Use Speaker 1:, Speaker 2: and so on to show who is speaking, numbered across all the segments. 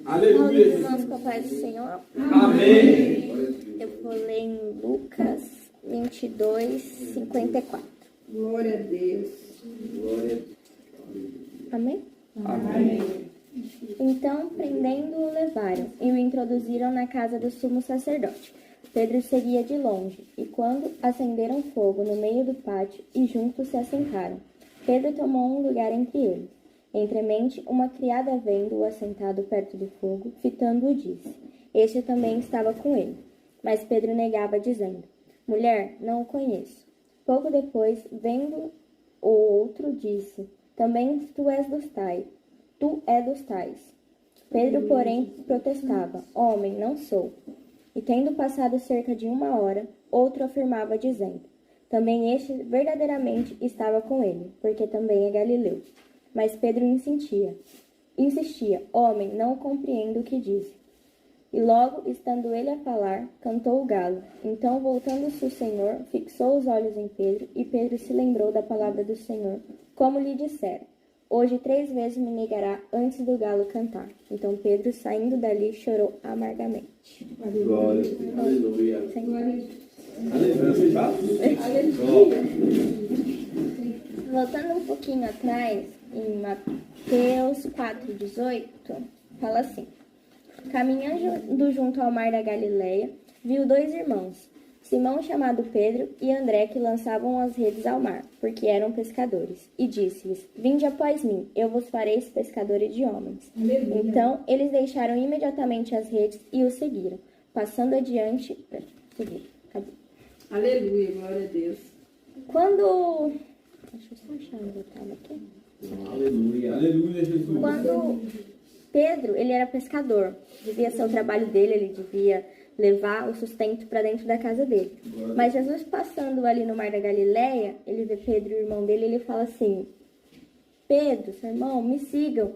Speaker 1: Aleluia.
Speaker 2: Irmãos, com a paz do Senhor.
Speaker 1: Amém.
Speaker 2: Eu vou ler em Lucas 22, 54.
Speaker 3: Glória a Deus.
Speaker 2: Amém?
Speaker 1: Amém.
Speaker 2: Então, prendendo-o, levaram e o introduziram na casa do sumo sacerdote. Pedro seguia de longe, e quando acenderam fogo no meio do pátio e juntos se assentaram, Pedro tomou um lugar entre eles. Entremente, uma criada vendo-o assentado perto do fogo, fitando-o, disse: Este também estava com ele. Mas Pedro negava, dizendo: Mulher, não o conheço. Pouco depois, vendo o outro, disse: Também tu és dos tais. Pedro, porém, protestava: Homem, não sou. E tendo passado cerca de 1 hora, outro afirmava, dizendo: Também este verdadeiramente estava com ele, porque também é galileu. Mas Pedro insistia: Homem, não compreendo o que diz. E logo, estando ele a falar, cantou o galo. Então, voltando-se o Senhor, fixou os olhos em Pedro, e Pedro se lembrou da palavra do Senhor, como lhe dissera: Hoje 3 vezes me negará antes do galo cantar. Então Pedro, saindo dali, chorou amargamente.
Speaker 1: Glória. Aleluia.
Speaker 2: Senhor.
Speaker 1: Aleluia.
Speaker 2: Voltando um pouquinho atrás, em Mateus 4,18, fala assim: Caminhando junto ao mar da Galileia, viu 2 irmãos, Simão, chamado Pedro, e André, que lançavam as redes ao mar, porque eram pescadores. E disse-lhes: Vinde após mim, eu vos farei pescadores de homens.
Speaker 3: Aleluia.
Speaker 2: Então, eles deixaram imediatamente as redes e o seguiram. Passando adiante... Cadê?
Speaker 3: Aleluia, glória a Deus.
Speaker 2: Quando... Deixa eu só achar onde eu estava aqui.
Speaker 1: Aleluia. Aleluia, Jesus.
Speaker 2: Quando Pedro, ele era pescador, devia ser o trabalho dele, ele devia levar o sustento para dentro da casa dele. Mas Jesus, passando ali no mar da Galileia, ele vê Pedro, o irmão dele, e ele fala assim: Pedro, seu irmão, me sigam,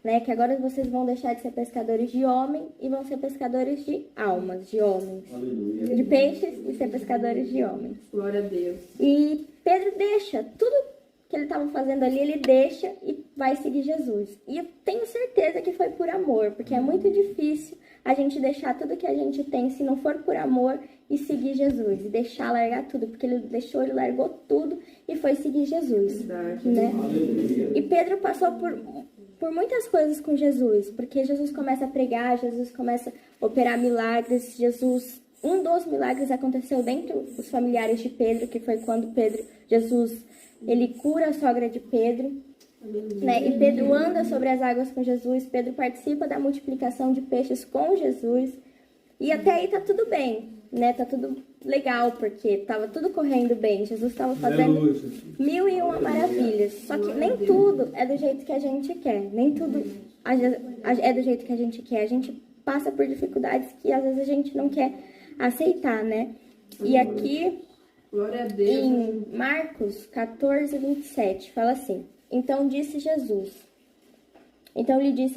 Speaker 2: né? Que agora vocês vão deixar de ser pescadores de homem e vão ser pescadores de almas, de homens.
Speaker 1: Aleluia.
Speaker 2: De peixes e ser pescadores de homens.
Speaker 3: Glória a Deus.
Speaker 2: E Pedro deixa tudo que ele estava fazendo ali, ele deixa e vai seguir Jesus. E eu tenho certeza que foi por amor, porque é muito difícil a gente deixar tudo que a gente tem, se não for por amor, e seguir Jesus. E deixar largar tudo, porque ele deixou, ele largou tudo e foi seguir Jesus.
Speaker 3: Verdade.
Speaker 2: Né?
Speaker 1: Aleluia.
Speaker 2: E Pedro passou por muitas coisas com Jesus, porque Jesus começa a pregar, Jesus começa a operar milagres, um dos milagres aconteceu dentro dos familiares de Pedro, que foi quando Jesus, ele cura a sogra de Pedro, né? E Pedro anda sobre as águas com Jesus, Pedro participa da multiplicação de peixes com Jesus, e até aí tá tudo bem, né? Tá tudo legal, porque tava tudo correndo bem, Jesus estava fazendo 1001 maravilhas, só que nem tudo é do jeito que a gente quer, nem tudo é do jeito que a gente quer, a gente passa por dificuldades que às vezes a gente não quer aceitar, né? E aqui
Speaker 3: Glória a Deus.
Speaker 2: em Marcos 14, 27, fala assim: Então lhe disse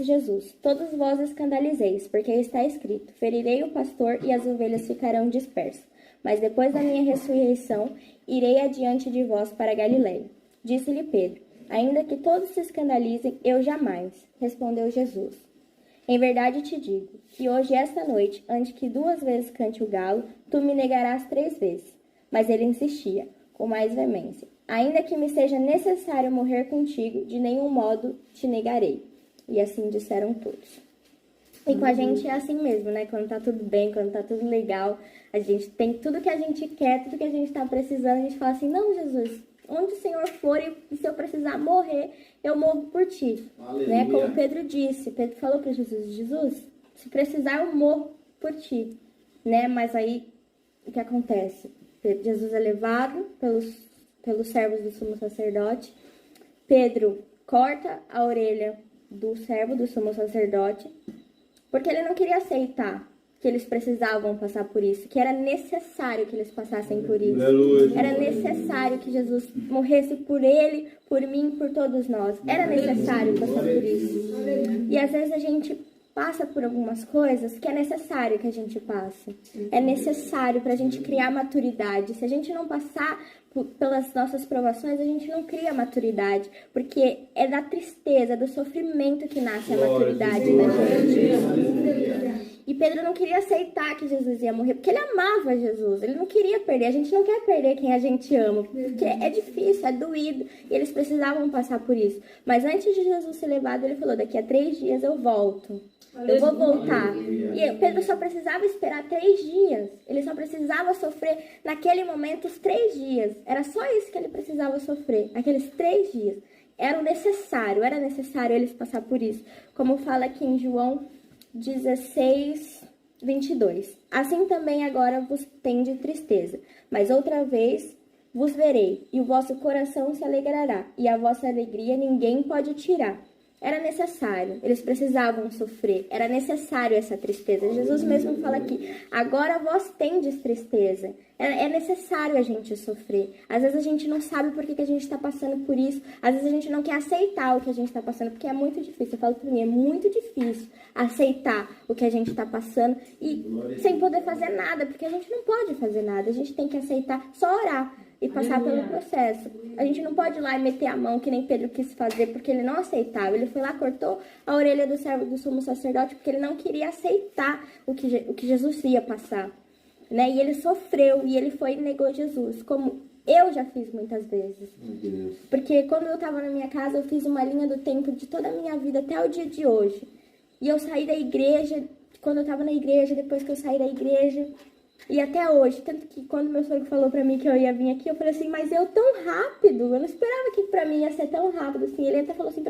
Speaker 2: Jesus: Todos vós escandalizeis, porque está escrito: Ferirei o pastor e as ovelhas ficarão dispersas. Mas depois da minha ressurreição, irei adiante de vós para Galiléia. Disse-lhe Pedro: Ainda que todos se escandalizem, eu jamais. Respondeu Jesus: Em verdade te digo, que hoje, esta noite, antes que 2 vezes cante o galo, tu me negarás 3 vezes. Mas ele insistia, com mais veemência: Ainda que me seja necessário morrer contigo, de nenhum modo te negarei. E assim disseram todos. E com a gente é assim mesmo, né? Quando tá tudo bem, quando tá tudo legal, a gente tem tudo que a gente quer, tudo que a gente tá precisando, a gente fala assim: Não, Jesus, onde o Senhor for e se eu precisar morrer, eu morro por ti. Né? Como Pedro disse, Pedro falou para Jesus: Jesus, se precisar eu morro por ti. Né? Mas aí, o que acontece? Jesus é levado pelos servos do sumo sacerdote. Pedro corta a orelha do servo do sumo sacerdote, porque ele não queria aceitar que eles precisavam passar por isso, que era necessário que eles passassem por isso. Era necessário que Jesus morresse por ele, por mim, por todos nós. Era necessário passar por isso. E às vezes a gente passa por algumas coisas que é necessário que a gente passe. É necessário para a gente criar maturidade. Se a gente não passar pelas nossas provações, a gente não cria maturidade. Porque é da tristeza, do sofrimento que nasce a maturidade da gente. E Pedro não queria aceitar que Jesus ia morrer, porque ele amava Jesus, ele não queria perder. A gente não quer perder quem a gente ama, porque é difícil, é doído, e eles precisavam passar por isso. Mas antes de Jesus ser levado, ele falou, daqui a 3 dias eu volto, eu vou voltar. E Pedro só precisava esperar 3 dias, ele só precisava sofrer naquele momento os 3 dias. Era só isso que ele precisava sofrer, aqueles 3 dias. Era necessário eles passar por isso. Como fala aqui em João 16, 22. Assim também agora vos tende tristeza, mas outra vez vos verei, e o vosso coração se alegrará, e a vossa alegria ninguém pode tirar. Era necessário, eles precisavam sofrer, era necessário essa tristeza. Jesus mesmo fala aqui, agora vós tendes tristeza. É necessário a gente sofrer. Às vezes a gente não sabe por que a gente está passando por isso. Às vezes a gente não quer aceitar o que a gente está passando, porque é muito difícil. Eu falo pra mim, é muito difícil aceitar o que a gente está passando e sem poder fazer nada, porque a gente não pode fazer nada. A gente tem que aceitar, só orar e passar pelo processo. A gente não pode ir lá e meter a mão, que nem Pedro quis fazer, porque ele não aceitava. Ele foi lá, cortou a orelha do servo do sumo sacerdote, porque ele não queria aceitar o que Jesus ia passar. Né? E ele sofreu, e ele foi e negou Jesus, como eu já fiz muitas vezes. Porque quando eu estava na minha casa, eu fiz uma linha do tempo de toda a minha vida até o dia de hoje. E eu saí da igreja, quando eu estava na igreja, depois que eu saí da igreja, e até hoje. Tanto que quando meu sogro falou pra mim que eu ia vir aqui, eu falei assim, mas eu tão rápido, eu não esperava que pra mim ia ser tão rápido assim. Ele até falou assim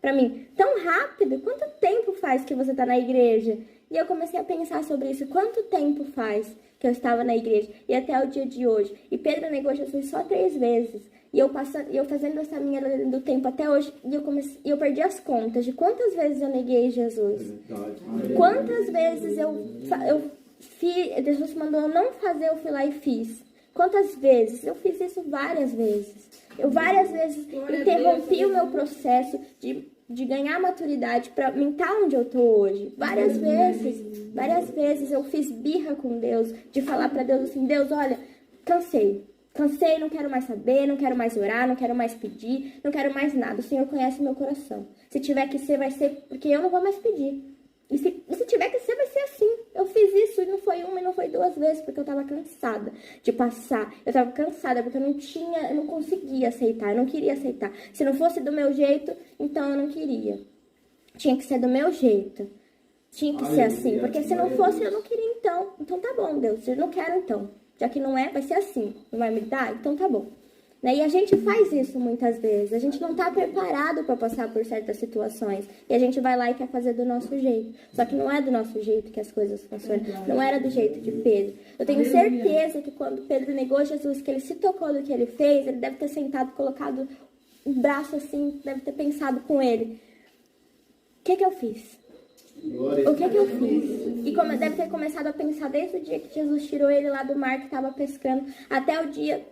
Speaker 2: pra mim, tão rápido? Quanto tempo faz que você tá na igreja? E eu comecei a pensar sobre isso, quanto tempo faz que eu estava na igreja, e até o dia de hoje. E Pedro negou Jesus só 3 vezes. E eu fazendo essa minha linha do tempo até hoje, e eu perdi as contas de quantas vezes eu neguei Jesus. Quantas vezes Jesus mandou eu não fazer, eu fui lá e fiz. Quantas vezes? Eu fiz isso várias vezes. Eu várias vezes interrompi o meu processo de ganhar maturidade para mim estar onde eu tô hoje. Várias vezes eu fiz birra com Deus, de falar para Deus assim, Deus, olha, cansei, não quero mais saber, não quero mais orar, não quero mais pedir, não quero mais nada. O Senhor conhece meu coração. Se tiver que ser, vai ser, porque eu não vou mais pedir. E se tiver que ser, vai ser assim. Eu fiz isso e não foi uma e não foi 2 vezes, porque eu tava cansada de passar. Eu tava cansada porque eu não conseguia aceitar, eu não queria aceitar. Se não fosse do meu jeito, então eu não queria. Tinha que ser do meu jeito. Tinha que ser assim, porque se não fosse, eu não queria então. Então tá bom, Deus, eu não quero então. Já que não é, vai ser assim. Não vai me dar? Então tá bom. Né? E a gente faz isso muitas vezes. A gente não está preparado para passar por certas situações. E a gente vai lá e quer fazer do nosso jeito. Só que não é do nosso jeito que as coisas funcionam. Não era do jeito de Pedro. Eu tenho certeza que quando Pedro negou Jesus, que ele se tocou do que ele fez, ele deve ter sentado, colocado um braço assim, deve ter pensado com ele. O que eu fiz? O que eu fiz? E como deve ter começado a pensar desde o dia que Jesus tirou ele lá do mar que estava pescando, até o dia...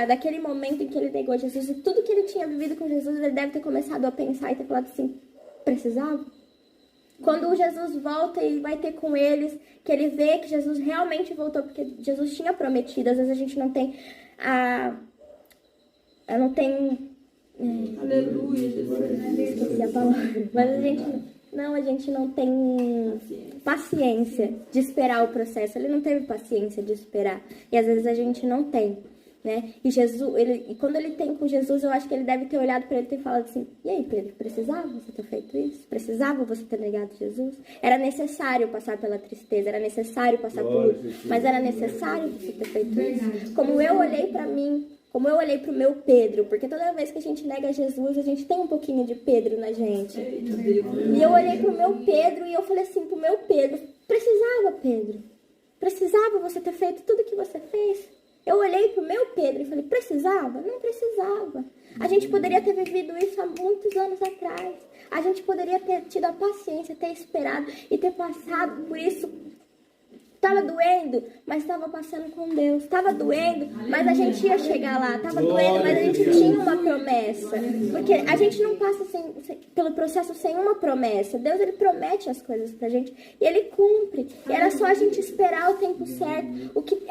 Speaker 2: daquele momento em que ele negou Jesus e tudo que ele tinha vivido com Jesus, ele deve ter começado a pensar e ter falado assim, precisava? Quando Jesus volta e vai ter com eles, que ele vê que Jesus realmente voltou, porque Jesus tinha prometido, às vezes a gente não tem
Speaker 3: Aleluia, Jesus.
Speaker 2: Esqueci a palavra, mas a gente não tem paciência de esperar o processo. Ele não teve paciência de esperar, e às vezes a gente não tem. Né? E quando ele tem com Jesus, eu acho que ele deve ter olhado para ele e ter falado assim, e aí, Pedro, precisava você ter feito isso? Precisava você ter negado Jesus? Era necessário passar pela tristeza, era necessário passar por luto, mas era necessário você ter feito isso? Como eu olhei para mim, como eu olhei para o meu Pedro, porque toda vez que a gente nega Jesus, a gente tem um pouquinho de Pedro na gente. E eu olhei para o meu Pedro e eu falei assim pro meu Pedro, precisava, Pedro? Precisava você ter feito tudo que você fez? Eu olhei pro meu Pedro e falei, precisava? Não precisava. A gente poderia ter vivido isso há muitos anos atrás. A gente poderia ter tido a paciência, ter esperado e ter passado por isso Tava doendo, mas estava passando com Deus. Tava doendo, mas a gente ia chegar lá. Tava doendo, mas a gente tinha uma promessa. Porque a gente não passa pelo processo sem uma promessa. Deus, ele promete as coisas pra gente e ele cumpre. E era só a gente esperar o tempo certo. O que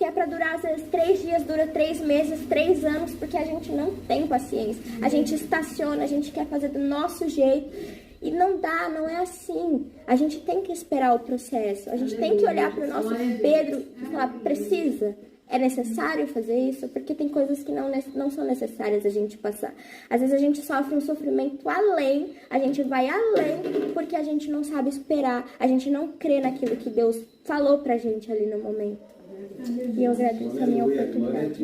Speaker 2: é pra durar, às vezes, 3 dias, dura 3 meses, 3 anos, porque a gente não tem paciência. A gente estaciona, a gente quer fazer do nosso jeito. E não dá, não é assim. A gente tem que esperar o processo. A gente tem que olhar para o nosso Pedro e falar, precisa? É necessário fazer isso? Porque tem coisas que não são necessárias a gente passar. Às vezes a gente sofre um sofrimento além, a gente vai além porque a gente não sabe esperar. A gente não crê naquilo que Deus falou pra gente ali no momento. E eu agradeço a minha oportunidade.